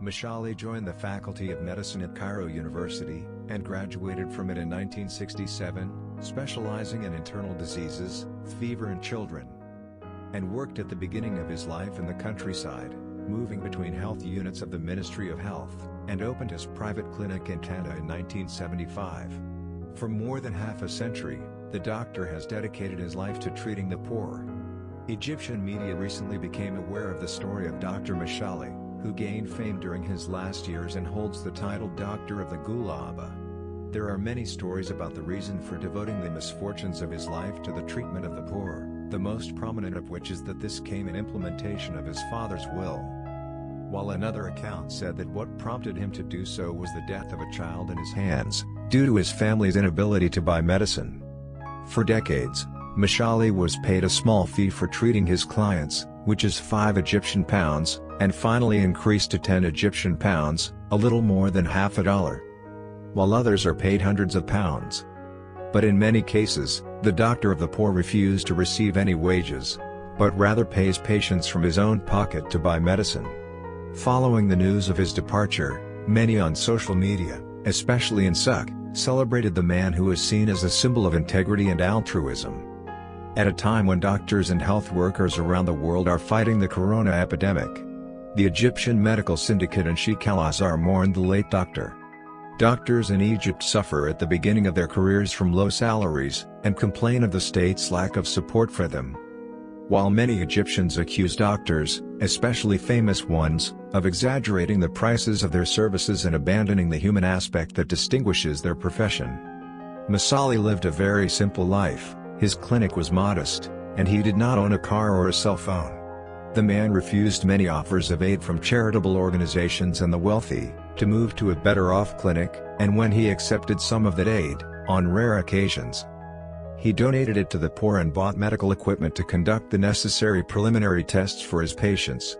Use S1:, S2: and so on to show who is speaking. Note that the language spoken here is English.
S1: Meshali joined the Faculty of Medicine at Cairo University, and graduated from it in 1967, specializing in internal diseases, fever in children. And worked at the beginning of his life in the countryside, moving between health units of the Ministry of Health, and opened his private clinic in Tanda in 1975. For more than half a century, the doctor has dedicated his life to treating the poor. Egyptian media recently became aware of the story of Dr. Meshali, who gained fame during his last years and holds the title Doctor of the Gulaba. There are many stories about the reason for devoting the misfortunes of his life to the treatment of the poor, the most prominent of which is that this came in implementation of his father's will. While another account said that what prompted him to do so was the death of a child in his hands, due to his family's inability to buy medicine. For decades, Meshali was paid a small fee for treating his clients, which is 5 Egyptian pounds, and finally increased to 10 Egyptian pounds, a little more than half a dollar. While others are paid hundreds of pounds. But in many cases, the doctor of the poor refused to receive any wages, but rather pays patients from his own pocket to buy medicine. Following the news of his departure, many on social media, especially in Suc, celebrated the man who is seen as a symbol of integrity and altruism. At a time when doctors and health workers around the world are fighting the corona epidemic, the Egyptian Medical Syndicate and Sheikh Al-Azhar mourned the late doctor. Doctors in Egypt suffer at the beginning of their careers from low salaries, and complain of the state's lack of support for them. While many Egyptians accuse doctors, especially famous ones, of exaggerating the prices of their services and abandoning the human aspect that distinguishes their profession. Meshali lived a very simple life, his clinic was modest, and he did not own a car or a cell phone. The man refused many offers of aid from charitable organizations and the wealthy, to move to a better-off clinic, and when he accepted some of that aid, on rare occasions, he donated it to the poor and bought medical equipment to conduct the necessary preliminary tests for his patients,